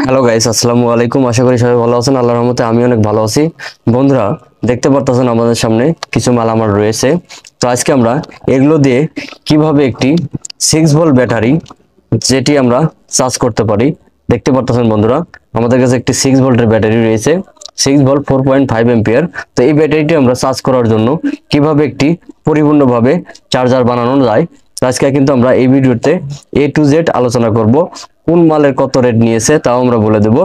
Hello guys, আসসালামু আলাইকুম। আশা করি সবাই ভালো আছেন। আল্লাহর রহমতে আমি অনেক ভালো আছি। বন্ধুরা, দেখতে পারতেছেন আমাদের সামনে কিছু মালামাল রয়েছে। তো আজকে আমরা এগুলো দিয়ে কিভাবে একটি 6 ভোল্ট ব্যাটারি, যেটি আমরা চার্জ করতে পারি, দেখতে পারতেছেন বন্ধুরা। আমাদের কাছে একটি 6 ভোল্টের ব্যাটারি রয়েছে, 6 ভোল্ট 4.5 এম্পিয়ার। তো এই ব্যাটারিটি আমরা চার্জ করার জন্য কিভাবে একটি পরিপূর্ণভাবে চার্জার বানানো যায়, তো আজকে কিন্তু আমরা এই ভিডিওতে A to Z আলোচনা করব। কোন মালের কত রেট নিয়েছে তাও আমরা বলে দেব,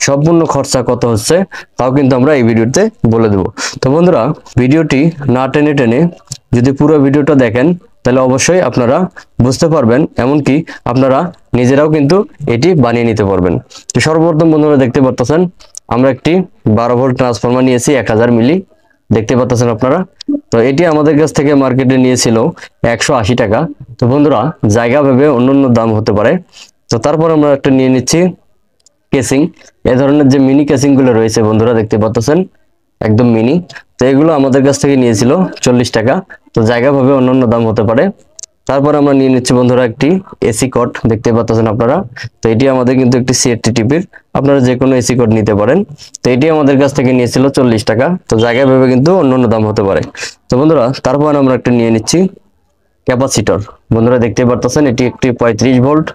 সম্পূর্ণ খরচা কত হচ্ছে তাও কিন্তু আমরা এই ভিডিওতে বলে দেব। তো বন্ধুরা, ভিডিওটি না টেনে টেনে যদি পুরো ভিডিওটা দেখেন তাহলে অবশ্যই আপনারা বুঝতে পারবেন, এমনকি আপনারা নিজেরাও কিন্তু এটি বানিয়ে নিতে পারবেন। তো সর্বপ্রথম বন্ধুরা দেখতে পারতেছেন আমরা একটি 12 ভোল্ট ট্রান্সফরমার নিয়েছি 1000 মিলি, দেখতে পাচ্ছেন আপনারা। তো এটি আমাদের কাছ থেকে মার্কেটে নিয়েছিল 180 টাকা। তো বন্ধুরা, জায়গা ভেবে অন্যান্য দাম হতে পারে। তো তারপর আমরা একটা নিয়ে নিচ্ছি কেসিং। এ ধরনের যে মিনি কেসিং গুলো রয়েছে বন্ধুরা, দেখতে পাচ্ছেন একদম মিনি। তো এগুলো আমাদের কাছ থেকে নিয়েছিল 40 টাকা। তো জায়গা ভাবে অন্যান্য দাম হতে পারে। তারপর আমরা নিয়ে নিচ্ছি বন্ধুরা একটি এসি কট, দেখতে পাচ্ছেন আপনারা। তো এটি আমাদের কিন্তু একটি সিএটি টিপির, আপনারা যে কোনো এসি কট নিতে পারেন। তো এটি আমাদের কাছ থেকে নিয়েছিল 40 টাকা। তো জায়গা ভেবে কিন্তু অন্যান্য দাম হতে পারে। তো বন্ধুরা, তারপর আমরা একটা নিয়ে নিচ্ছি ক্যাপাসিটর। বন্ধুরা দেখতে পারতেছেন এটি একটি 35 ভোল্ট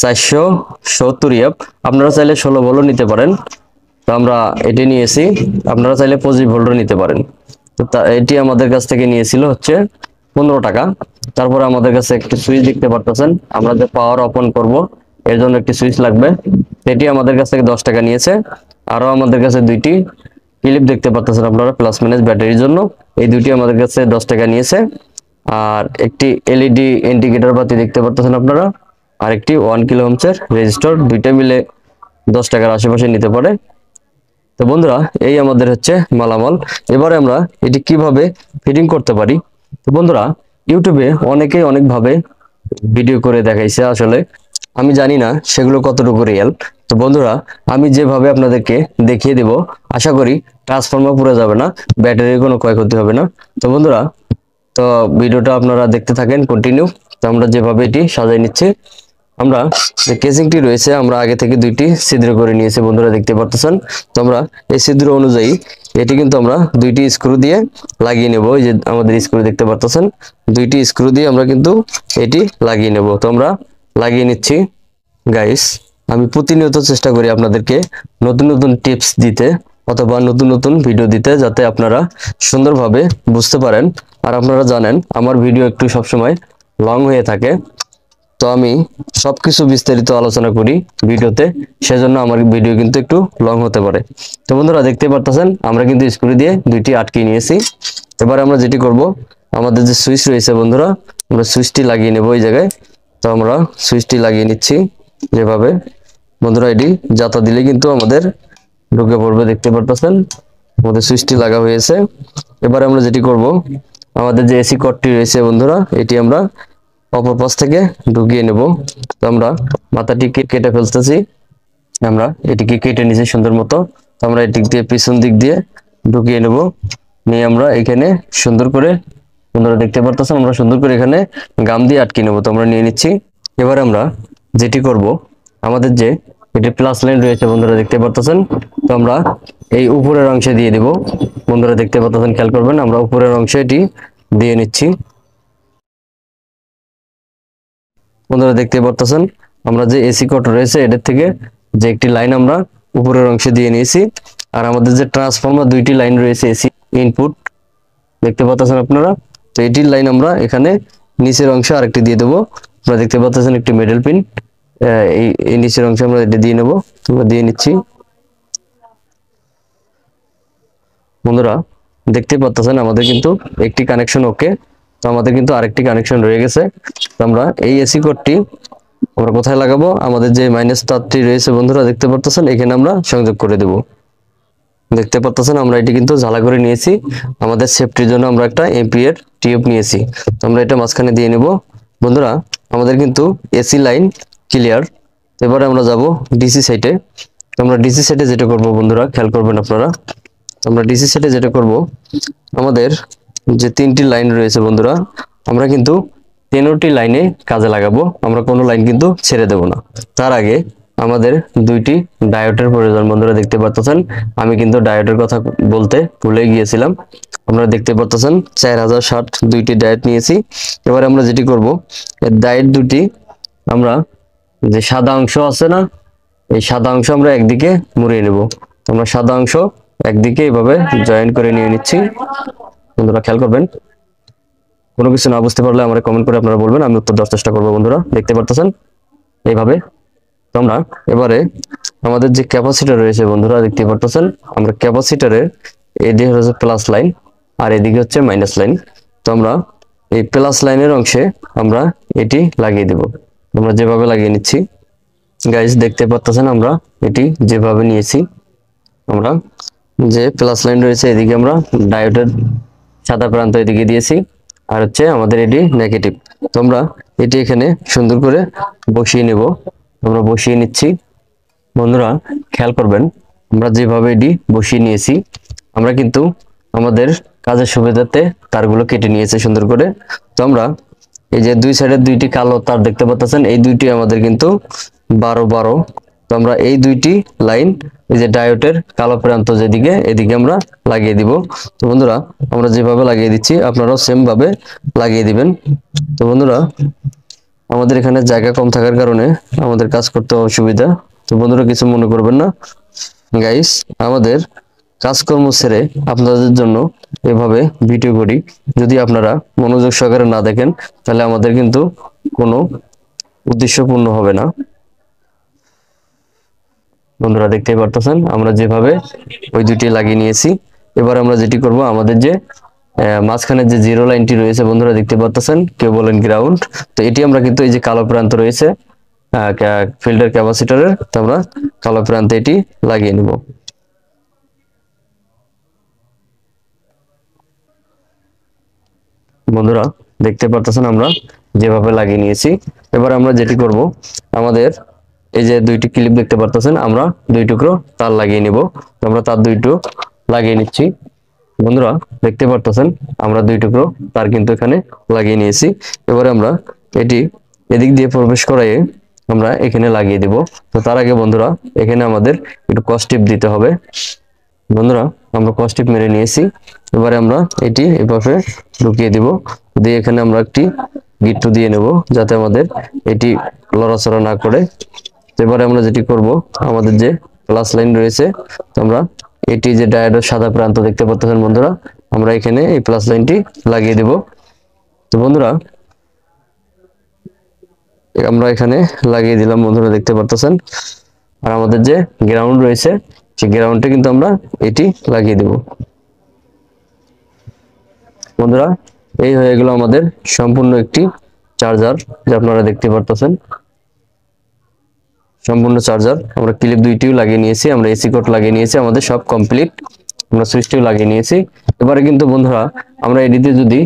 470 আপনারা চাইলে 16 ভোল্টও নিতে পারেন। তো আমরা এটি নিয়েছি, আপনারা চাইলে 25 ভোল্টও নিতে পারেন। তো এটি আমাদের কাছ থেকে নিয়েছিল হচ্ছে 15 টাকা। তারপরে আমাদের কাছে একটি সুইচ দেখতে পারতেছেন, আমরা যে পাওয়ার অন করব এর জন্য একটি সুইচ লাগবে, এটি আমাদের কাছ থেকে 10 টাকা নিয়েছে। আরো আমাদের কাছে দুইটি ক্লিপ দেখতে পাচ্ছেন আপনারা প্লাস মাইনাস ব্যাটারির জন্য, এই দুটি আমাদের কাছে 10 টাকা নিয়েছে। আর একটি এলইডি ইন্ডিকেটর বাতি দেখতে পাচ্ছেন আপনারা, আর একটি 1 কিলো ওহমসের রেজিস্টর, দুইটা মিলে 10 টাকার আশেপাশে নিতে পারে। তো বন্ধুরা, এই আমাদের হচ্ছে মালামাল। এবারে আমরা এটি কিভাবে ফিটিং করতে পারি। তো বন্ধুরা, ইউটিউবে অনেকেই অনেকভাবে ভিডিও করে দেখাইছে, আসলে আমি জানি না সেগুলো কতটুকু রিয়েল। তো বন্ধুরা, আমি যেভাবে আপনাদেরকে দেখিয়ে দেব, আশা করি ট্রান্সফর্মার পুড়ে যাবে না, ব্যাটারির কোনো ক্ষয়ক্ষতি হবে না। তো বন্ধুরা, তো ভিডিওটা আপনারা দেখতে থাকেন কন্টিনিউ। তো আমরা যেভাবে এটি সাজিয়ে নিচ্ছি, আমরা যে কেসিংটি রয়েছে আমরা আগে থেকে দুইটি ছিদ্র করে নিয়েছি বন্ধুরা, দেখতে পাচ্ছেন। তো আমরা এই ছিদ্র অনুযায়ী এটি কিন্তু আমরা দুইটি স্ক্রু দিয়ে লাগিয়ে নেব। এই যে আমাদের স্ক্রু দেখতে পাচ্ছেন, দুইটি স্ক্রু দিয়ে আমরা কিন্তু এটি লাগিয়ে নেব। তো আমরা লাগিয়ে নিচ্ছি। গাইস, আমি প্রতিনিয়ত চেষ্টা করি আপনাদেরকে নতুন নতুন টিপস দিতে অথবা নতুন নতুন ভিডিও দিতে, যাতে আপনারা সুন্দরভাবে বুঝতে পারেন। আর আপনারা জানেন আমার ভিডিও একটু সবসময় লং হয়ে থাকে, তো আমি সবকিছু বিস্তারিত আলোচনা করি ভিডিওতে, সেজন্য আমার ভিডিও কিন্তু একটু লং হতে পারে। তো বন্ধুরা দেখতে পারতেছেন আমরা কিন্তু স্ক্রু দিয়ে দুইটি আটকে নিয়েছি। এবার আমরা যেটি করব, আমাদের যে সুইচ রয়েছে বন্ধুরা, আমরা সুইচটি লাগিয়ে নেব এই জায়গায়। তো আমরা সুইচটি লাগিয়ে নিচ্ছি যেভাবে। বন্ধুরা, এটি যাতা দিলে কিন্তু আমাদের ঢুকে পড়বে, দেখতে পারতেছেন আমাদের সুইচটি লাগা হয়েছে। এবার আমরা যেটি করব, আমাদের যে এসি কর্ডটি রয়েছে বন্ধুরা, এটি আমরা অপর পাশ থেকে ঢুকিয়ে নেব। তো আমরা মাথাটি কেটে ফেলতেছি, আমরা এটিকে কেটে নিয়েছি সুন্দর মতো। তো আমরা এদিক দিয়ে পিছন দিক দিয়ে ঢুকিয়ে নেব, নিয়ে আমরা এখানে সুন্দর করে, বন্ধুরা দেখতে পারতেছেন আমরা সুন্দর করে এখানে গাম দিয়ে আটকে নেব। তো আমরা নিয়ে নিচ্ছি। এবার আমরা যেটি করব, আমাদের যে এটি প্লাস লাইন রয়েছে বন্ধুরা দেখতে পারতেছেন, তো আমরা এই উপরের অংশে দিয়ে দিব। বন্ধুরা দেখতে পারতেছেন, খেয়াল করবেন আমরা উপরের অংশে এটি দিয়ে নিচ্ছি। বন্ধুরা দেখতে পারতেছেন আমরা যে এসি কট রয়েছে এটার থেকে যে একটি লাইন আমরা উপরের অংশে দিয়ে নিয়েছি। আর আমাদের যে ট্রান্সফরমার দুইটি লাইন রয়েছে এসি ইনপুট, দেখতে পাচ্ছেন আপনারা। তো এটির লাইন আমরা এখানে নিচের অংশে আরেকটি দিয়ে দেবো। আপনারা দেখতে পাচ্ছেন একটি মেটাল পিন, এই নিচের অংশে আমরা এটা দিয়ে নেব। তোমরা দিয়ে নিচ্ছি। বন্ধুরা দেখতে পাচ্ছেন আমাদের কিন্তু একটি কানেকশন ওকে। তো আমাদের কিন্তু আরেকটি কানেকশন রয়ে গেছে। তো আমরা এই এসি কোডটি আমরা কোথায় লাগাবো, আমাদের যে মাইনাস তারটি রয়েছে বন্ধুরা দেখতে পাচ্ছেন, এখানে আমরা সংযোগ করে দেব। দেখতে পাচ্ছেন আমরা এটি কিন্তু ঝালা করে নিয়েছি, আমাদের সেফটির জন্য আমরা একটা এমপিএর টিউব নিয়েছি। তো আমরা এটা মাঝখানে দিয়ে নেব। বন্ধুরা, আমাদের কিন্তু এসি লাইন ক্লিয়ার। এবারে আমরা যাব ডিসি সাইটে। তো আমরা ডিসি সাইটে যেটা করব বন্ধুরা, খেয়াল করবেন আপনারা। আমরা ডিসি সেটে যেটা করব, আমাদের যে তিনটি লাইন রয়েছে বন্ধুরা, আমরা কিন্তু 13টি লাইনে কাজে লাগাবো, আমরা কোনো লাইন কিন্তু ছেড়ে দেব না। তার আগে আমাদের দুইটি ডায়োডের প্রয়োজন বন্ধুরা, দেখতে পাচ্ছেন আমি কিন্তু ডায়োডের কথা বলতে ভুলে গিয়েছিলাম। আপনারা দেখতে পাচ্ছেন 4060 দুইটি ডায়োড নিয়েছি। এবার আমরা যেটি করব, এই ডায়োড দুটি আমরা যে সাদা অংশ আছে না, এই সাদা অংশ আমরা একদিকে মুড়িয়ে নেব। আমরা সাদা অংশ একদিকে এইভাবে জয়েন করে নিয়ে নিচ্ছি। বন্ধুরা খেয়াল করবেন, কোনো কিছু না বুঝতে পারলে আমরা কমেন্ট করে আপনারা বলবেন, আমি উত্তর দেওয়ার চেষ্টা করবো। বন্ধুরা দেখতে পাচ্ছেন এইভাবে। তো আমরা এবারে আমাদের যে ক্যাপাসিটর রয়েছে বন্ধুরা দেখতে পাচ্ছেন, আমরা ক্যাপাসিটরের এদিকে হচ্ছে প্লাস লাইন আর এদিকে হচ্ছে মাইনাস লাইন। তো আমরা এই প্লাস লাইনের অংশে আমরা এটি লাগিয়ে দেব। আমরা যেভাবে লাগিয়ে নিচ্ছি গাইস, দেখতে পাচ্ছেন আমরা এটি যেভাবে নিয়েছি। আমরা যে প্লাস লাইন রয়েছে এদিকে আমরা ডায়োডের সাদা প্রান্ত এদিকে দিয়েছি, আর হচ্ছে আমাদের এটি নেগেটিভ। তো আমরা এটি এখানে সুন্দর করে বসিয়ে নেব। আমরা বসিয়ে নিচ্ছি। বন্ধুরা খেয়াল করবেন, আমরা যেভাবে এটি বসিয়ে নিয়েছি, আমরা কিন্তু আমাদের কাজের সুবিধাতে তারগুলো কেটে নিয়েছি সুন্দর করে। তো আমরা এই যে দুই সাইডের দুইটি কালো তার দেখতে পাচ্ছেন, এই দুইটি আমাদের কিন্তু 12 তো আমরা এই দুইটি লাইন এই যে ডায়োডের কালো প্রান্ত যেদিকে এদিকে আমরা লাগিয়ে দিব। তো বন্ধুরা আমরা যেভাবে লাগিয়ে দিচ্ছি আপনারাও সেম ভাবে লাগিয়ে দিবেন। তো বন্ধুরা আমাদের এখানে জায়গা কম থাকার কারণে আমাদের কাজ করতে অসুবিধা, তো বন্ধুরা কিছু মনে করবেন না। গাইস, আমাদের কাজকর্ম ছেড়ে আপনাদের জন্য এভাবে ভিডিও করি, যদি আপনারা মনোযোগ সহকারে না দেখেন তাহলে আমাদের কিন্তু কোনো উদ্দেশ্য পূর্ণ হবে না। বন্ধুরা দেখতেই পারতেছেন আমরা যেভাবে ওই দুটি লাগিয়ে নিয়েছি। এবার আমরা যেটি করব, আমাদের যে মাঝখানে যে জিরো লাইনটি রয়েছে বন্ধুরা দেখতে পাচ্ছেন, কেউ বলেন গ্রাউন্ড, তো এটি আমরা কিন্তু এই যে কালো প্রান্ত রয়েছে ফিল্টার ক্যাপাসিটরের, তো আমরা কালো প্রান্তে এটি লাগিয়ে নিব। বন্ধুরা দেখতে পাচ্ছেন আমরা যেভাবে লাগিয়ে নিয়েছি। এবার আমরা যেটি করব, আমাদের এই যে দুইটি ক্লিপ দেখতে পাচ্ছেন, আমরা দুই টুকরো তার লাগিয়ে নিব। তো আমরা তার দুইটো লাগিয়ে নিচ্ছি। বন্ধুরা দেখতে পাচ্ছেন আমরা দুই টুকরো তার কিন্তু এখানে লাগিয়ে নিয়েছি। এবারে আমরা এটি এদিক দিয়ে প্রবেশ করাইয়ে আমরা এখানে লাগিয়ে দিব। তো তার আগে বন্ধুরা এখানে আমাদের একটু কস্টিপ দিতে হবে। বন্ধুরা আমরা কস্টিপ মেরে নিয়েছি। এবারে আমরা এটি এভাবে ঢুকিয়ে দিব, দিয়ে এখানে আমরা একটি গিট্টু দিয়ে নেব যাতে আমাদের এটি লড়াচড়া না করে। এবারে আমরা যেটি করব, আমাদের যে প্লাস লাইন রয়েছে, তো আমরা এটি যে ডায়োডের সাদা প্রান্ত দেখতে পাচ্ছেন বন্ধুরা, আমরা এখানে এই প্লাস লাইনটি লাগিয়ে দেব। তো বন্ধুরা আমরা এখানে লাগিয়ে দিলাম বন্ধুরা দেখতে পাচ্ছেন। আর আমাদের যে গ্রাউন্ড রয়েছে সেই গ্রাউন্ডে কিন্তু আমরা এটি লাগিয়ে দেব। বন্ধুরা এই হয়ে গেল আমাদের সম্পূর্ণ একটি চার্জার, যা আপনারা দেখতে পারতেছেন সম্পূর্ণ চার্জার। আমরা ক্লিপ দুইটিও লাগিয়ে নিয়েছি, আমরা এসি কোড লাগিয়ে নিয়েছি, আমাদের সব কমপ্লিট। আমরা সুইচটিও লাগিয়ে নিয়েছি। এবারে কিন্তু বন্ধুরা আমরা এডিতে যদি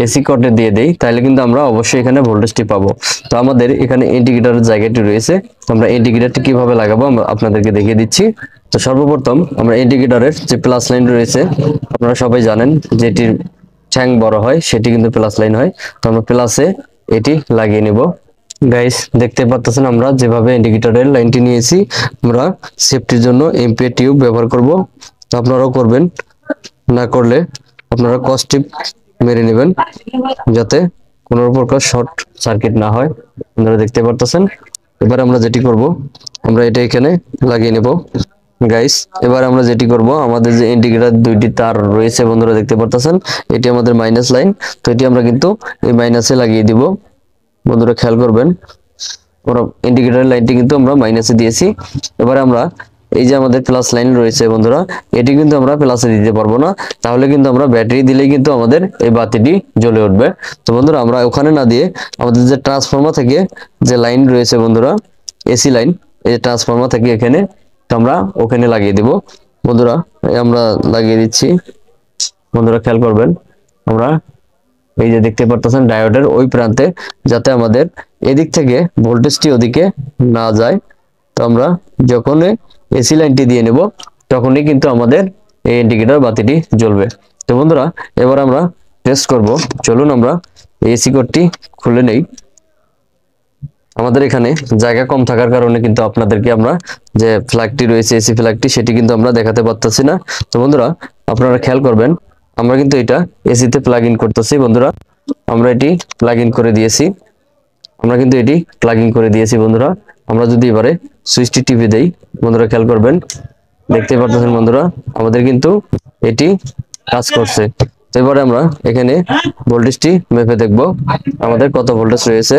এসি কোডে দিয়ে দেই তাহলে কিন্তু আমরা অবশ্যই এখানে ভোল্টেজটি পাবো। তো আমাদের এখানে ইন্ডিকেটরের জায়গাটি রয়েছে, তো আমরা ইন্ডিকেটরটি কিভাবে লাগাবো আমরা আপনাদেরকে দেখিয়ে দিচ্ছি। তো সর্বপ্রথম আমরা ইন্ডিকেটরের যে প্লাস লাইন রয়েছে, আপনারা সবাই জানেন যেটির ঠ্যাং বড় হয় সেটি কিন্তু প্লাস লাইন হয়। তো আমরা প্লাসে এটি লাগিয়ে নিব। গাইস দেখতে পাচ্ছেন আমরা যেভাবে ইন্ডিকেটরের লাইনটি নিয়েছি, আমরা সেফটির জন্য এমপিএ টিউব ব্যবহার করব। তো আপনারাও করবেন, না করলে আপনারা কস্টিপ মেরে নেবেন যাতে কোনো প্রকার শর্ট সার্কিট না হয়। আপনারা দেখতে পাচ্ছেন। এবার আমরা যেটি করব, আমরা এটা এখানে লাগিয়ে নেব গাইস। এবার আমরা যেটি করব, আমাদের যে ইন্ডিকেটর দুইটি তার রয়েছে বন্ধুরা দেখতে পাচ্ছেন, এটি আমাদের মাইনাস লাইন, তো এটি আমরা কিন্তু এই মাইনাসে লাগিয়ে দিব। বন্ধুরা খেয়াল করবেন, ওরা ইন্ডিকেটর লাইনটি কিন্তু আমরা মাইনাসে দিয়েছি। এবারে আমরা এই যে আমাদের প্লাস লাইন রয়েছে বন্ধুরা, এটি কিন্তু আমরা প্লাসে দিতে পারবো না, তাহলে কিন্তু আমরা ব্যাটারি দিলেই কিন্তু আমাদের এই বাতিটি জ্বলে উঠবে। তো বন্ধুরা আমরা ওখানে না দিয়ে আমাদের যে ট্রান্সফরমার থেকে যে লাইন রয়েছে বন্ধুরা, এসি লাইন, এই যে ট্রান্সফরমার থেকে এখানে, তো আমরা ওখানে লাগিয়ে দিব। বন্ধুরা আমরা লাগিয়ে দিচ্ছি। বন্ধুরা খেয়াল করবেন, আমরা এই যে দেখতে পারতেছেন ডায়োডের ওই প্রান্তে, যাতে আমাদের এদিক থেকে ভোল্টেজটি ওদিকে না যায়। তো আমরা যখন এসি লাইনটি দিয়ে নেব তখনই কিন্তু আমাদের এই ইন্ডিকেটর বাতিটি জ্বলবে। তো বন্ধুরা এবার আমরা টেস্ট করব, চলুন আমরা এসি কোডটি খুলে নেই। আমাদের এখানে জায়গা কম থাকার কারণে কিন্তু আপনাদেরকে আমরা যে ফ্ল্যাগটি রয়েছে এসি ফ্ল্যাগটি সেটি কিন্তু আমরা দেখাতে পারতেছি না। তো বন্ধুরা আপনারা খেয়াল করবেন, আমরা কিন্তু এটা এসিতে প্লাগ ইন করতেছি বন্ধুরা। আমরা এটি প্লাগ ইন করে দিয়েছি, আমরা কিন্তু এটি প্লাগ ইন করে দিয়েছি বন্ধুরা। আমরা যদি এবারে সুইচটি টিপে দেই বন্ধুরা, খেয়াল করবেন, দেখতে পাচ্ছেন বন্ধুরা আমাদের কিন্তু এটি কাজ করছে। তো এবারে আমরা এখানে ভোল্টেজটি মেপে দেখব আমাদের কত ভোল্টেজ রয়েছে।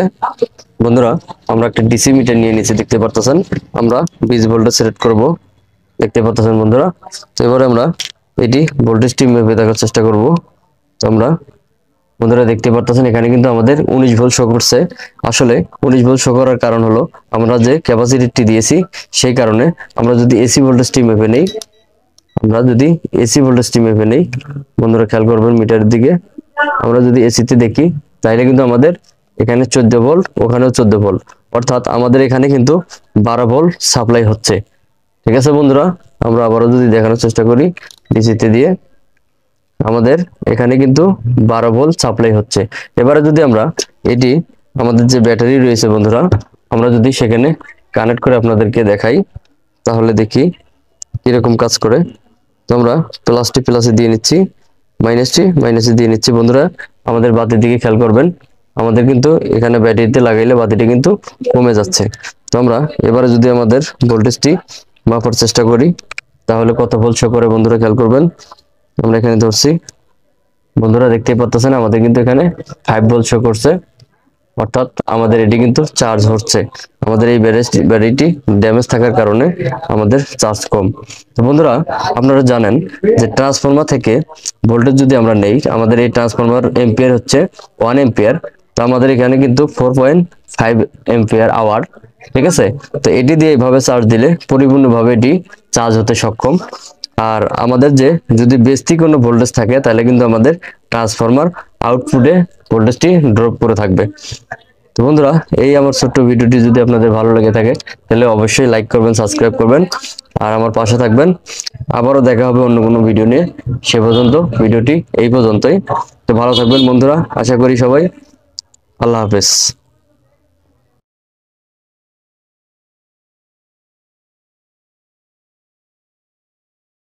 বন্ধুরা আমরা একটা ডিসি মিটার নিয়ে নিয়েছি, দেখতে পাচ্ছেন। আমরা 20 ভোল্টে সেট করব, দেখতে পাচ্ছেন বন্ধুরা। তো এবারে আমরা এটি ভোল্টেজটি মেপে দেখার চেষ্টা করব। তো আমরা বন্ধুরা দেখতে পাচ্ছেন এখানে কিন্তু আমাদের 19 ভোল্ট শো করছে। আসলে 19 ভোল্ট শো করার কারণ হলো আমরা যে ক্যাপাসিটিটি দিয়েছি সেই কারণে। আমরা যদি এসি ভোল্টেজটি মেপে নেই, আমরা যদি এসি ভোল্টেজটি মেপে নেই বন্ধুরা, খেয়াল করবেন মিটারের দিকে। আমরা যদি এসিতে দেখি তাইলে কিন্তু আমাদের এখানে 14 ভোল্ট, ওখানেও 14 ভোল্ট, অর্থাৎ আমাদের এখানে কিন্তু 12 ভোল্ট সাপ্লাই হচ্ছে। ঠিক আছে বন্ধুরা, আমরা আবারও যদি দেখানোর চেষ্টা করি ডিসিতে দিয়ে, আমাদের এখানে কিন্তু 12 ভোল্ট সাপ্লাই হচ্ছে। এবারে যদি আমরা এটি আমাদের যে ব্যাটারি রয়েছে বন্ধুরা, আমরা যদি সেখানে কানেক্ট করে আপনাদেরকে দেখাই তাহলে দেখি কিরকম কাজ করে। তো আমরা প্লাসটি প্লাসে দিয়ে নিচ্ছি, মাইনাসটি মাইনাসে দিয়ে নিচ্ছি বন্ধুরা। আমাদের বাতির দিকে খেয়াল করবেন, আমাদের কিন্তু এখানে ব্যাটারিতে লাগাইলে বাতিটি কিন্তু কমে যাচ্ছে। তো আমরা এবারে যদি আমাদের ভোল্টেজটি মাপার চেষ্টা করি তাহলে কত ভোল্ট শো করে বন্ধুরা, খেয়াল করবেন। আমরা এখানে ধরছি বন্ধুরা, দেখতেই পাচ্ছেন আমাদের কিন্তু এখানে 5 ভোল্ট শো করছে, অর্থাৎ আমাদের এটি কিন্তু চার্জ হচ্ছে। আমাদের এই ব্যাটারিটি ড্যামেজ থাকার কারণে আমাদের চার্জ কম। তো বন্ধুরা আপনারা জানেন যে ট্রান্সফরমার থেকে ভোল্টেজ যদি আমরা নেই, আমাদের এই ট্রান্সফরমার এম্পিয়ার হচ্ছে 1 এম্পিয়ার। তো আমাদের এখানে কিন্তু 4.5 এম্পিয়ার আওয়ার। ঠিক আছে, তো এটি দিয়ে এইভাবে চার্জ দিলে পরিপূর্ণভাবে এটি চার্জ হতে সক্ষম। আর আমাদের যে যদি বেশি কোনো ভোল্টেজ থাকে তাহলে কিন্তু আমাদের ট্রান্সফরমার আউটপুটে ভোল্টেজটি ড্রপ করে থাকবে। তো বন্ধুরা এই আমার ছোট্ট ভিডিওটি যদি আপনাদের ভালো লেগে থাকে তাহলে অবশ্যই লাইক করবেন, সাবস্ক্রাইব করবেন আর আমার পাশে থাকবেন। আবারও দেখা হবে অন্য কোনো ভিডিও নিয়ে। সে পর্যন্ত ভিডিওটি এই পর্যন্তই। তো ভালো থাকবেন বন্ধুরা, আশা করি সবাই। আল্লাহ হাফেজ।